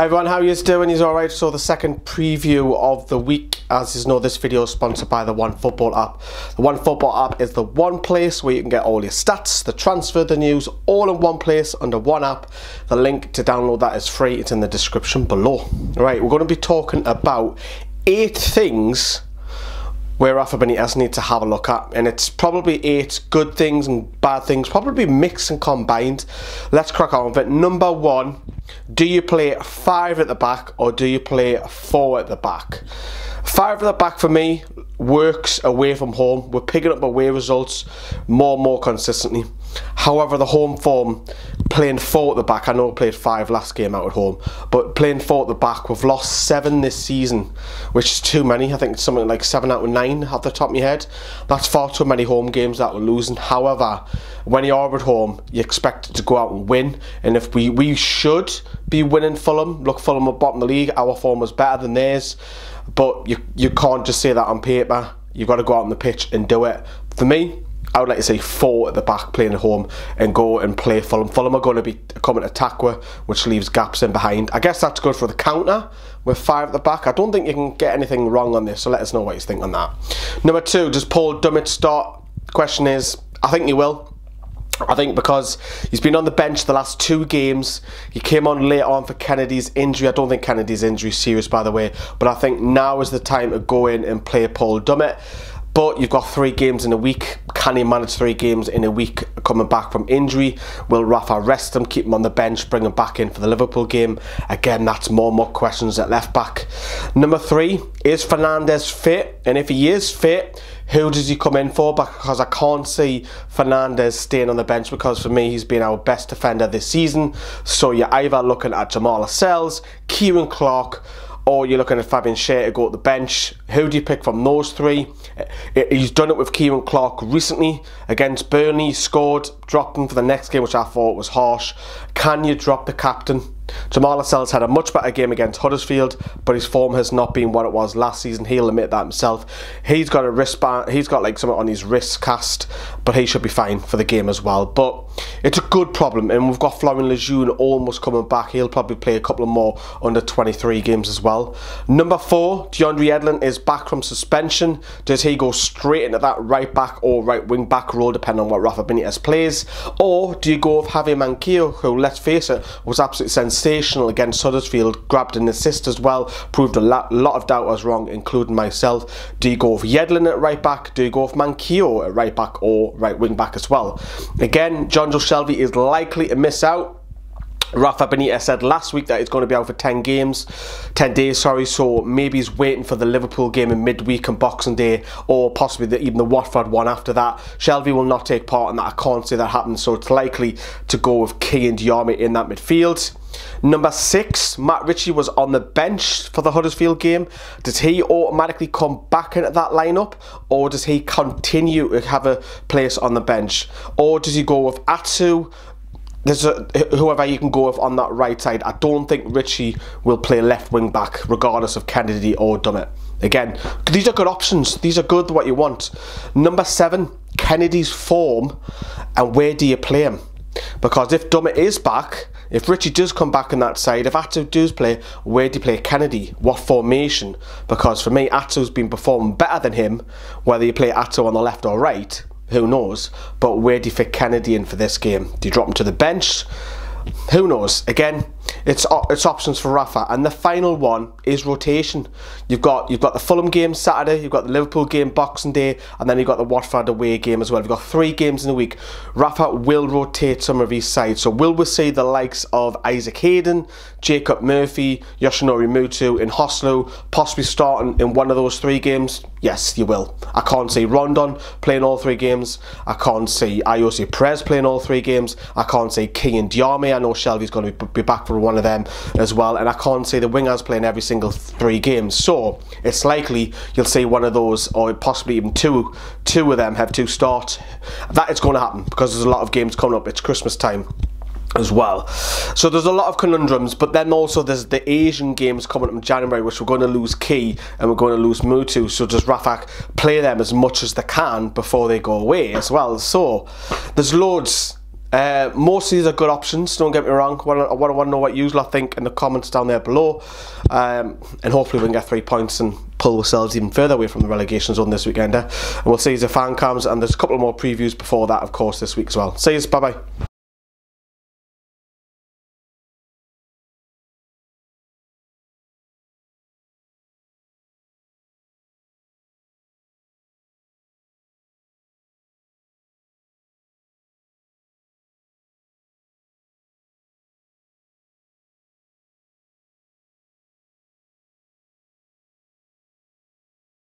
Hi everyone, how are you doing? You're alright? So the second preview of the week, as you know, this video is sponsored by the OneFootball app. The OneFootball app is the one place where you can get all your stats, the transfer, the news, all in one place under one app. The link to download that is free. It's in the description below. Right, we're going to be talking about 8 things where Rafa Benitez needs to have a look at, and it's probably 8 good things and bad things, probably mixed and combined. Let's crack on with it. Number 1, do you play 5 at the back or do you play 4 at the back? 5 at the back for me works away from home. We're picking up away results more and more consistently. However, the home form, playing 4 at the back, I know we played 5 last game out at home, but playing 4 at the back, we've lost 7 this season, which is too many. I think it's something like 7 out of 9 off the top of my head. That's far too many home games that we're losing. However, when you are at home, you're expected to go out and win, and if we should be winning Fulham. Look, Fulham are bottom of the league, our form was better than theirs, but you can't just say that on paper. You've got to go out on the pitch and do it. For me, I would like to say 4 at the back playing at home and go and play Fulham. Fulham are going to be coming to attack with, which leaves gaps in behind. I guess that's good for the counter with 5 at the back. I don't think you can get anything wrong on this, so let us know what you think on that. Number 2, does Paul Dummett start? Question is, I think he will. I think because he's been on the bench the last 2 games. He came on late on for Kennedy's injury. I don't think Kennedy's injury is serious, by the way, but I think now is the time to go in and play Paul Dummett. But you've got 3 games in a week. Can he manage 3 games in a week coming back from injury? Will Rafa rest him, keep him on the bench, bring him back in for the Liverpool game? Again, that's more and more questions at left back. Number 3, is Fernandez fit? And if he is fit, who does he come in for? Because I can't see Fernandez staying on the bench, because for me, he's been our best defender this season. So you're either looking at Jamal Lascelles, Kieran Clark, or you're looking at Fabian Fernandez to go to the bench. Who do you pick from those 3? He's done it with Kieran Clark recently against Burnley. He scored, dropped him for the next game, which I thought was harsh. Can you drop the captain? Jamal Lascelles had a much better game against Huddersfield, but his form has not been what it was last season. He'll admit that himself. He's got a wristband, he's got like something on his wrist cast, but he should be fine for the game as well. But it's a good problem, and we've got Florian Lejeune almost coming back. He'll probably play a couple of more under 23 games as well. Number 4, DeAndre Yedlin is back from suspension. Does he go straight into that right back or right wing back role, depending on what Rafa Benitez plays? Or do you go with Javier Manquillo, who, let's face it, was absolutely sensational against Huddersfield, grabbed an assist as well, proved a lot of doubters wrong, including myself. Do you go with Yedlin at right back? Do you go with Manquillo at right back or right wing back as well? Again, Jonjo Shelvey is likely to miss out. Rafa Benitez said last week that he's going to be out for 10 days, so maybe he's waiting for the Liverpool game in midweek and Boxing Day, or possibly even the Watford one after that. Shelvey will not take part in that. I can't see that happening, so it's likely to go with Key and Diarmi in that midfield. Number 6, Matt Ritchie was on the bench for the Huddersfield game. Does he automatically come back into that lineup, or does he continue to have a place on the bench? Or does he go with Atsu? There's whoever you can go with on that right side. I don't think Ritchie will play left wing back, regardless of Kennedy or Dummett. Again, these are good options. These are good, what you want. Number 7, Kennedy's form, and where do you play him? Because if Dummett is back, if Ritchie does come back on that side, if Atsu does play, where do you play Kennedy? What formation? Because for me, Atsu's been performing better than him. Whether you play Atsu on the left or right, who knows? But where do you fit Kennedy in for this game? Do you drop him to the bench? Who knows? Again, it's options for Rafa. And the final one is rotation. You've got the Fulham game Saturday, you've got the Liverpool game Boxing Day, and then you've got the Watford away game as well. You've got 3 games in a week. Rafa will rotate some of these sides. So will we see the likes of Isaac Hayden, Jacob Murphy, Yoshinori Mutu, and Hoslu possibly starting in one of those 3 games? Yes, you will. I can't see Rondon playing all 3 games. I can't see Ayosi Perez playing all 3 games. I can't see Key and Diarmi. I know Shelvey's going to be back for one of them as well. And I can't see the wingers playing every single 3 games. So it's likely you'll see one of those, or possibly even two of them have 2 starts. That is going to happen because there's a lot of games coming up. It's Christmas time as well. So there's a lot of conundrums, but then also there's the Asian games coming up in January, which we're going to lose Key and we're going to lose Mutu. So does Rafa play them as much as they can before they go away as well? So there's loads Most of these are good options, don't get me wrong. I want to know what you lot think in the comments down there below, and hopefully we can get 3 points and pull ourselves even further away from the relegation zone this weekend. And we'll see you as the fan cams, and there's a couple more previews before that, of course, this week as well. See you, bye bye.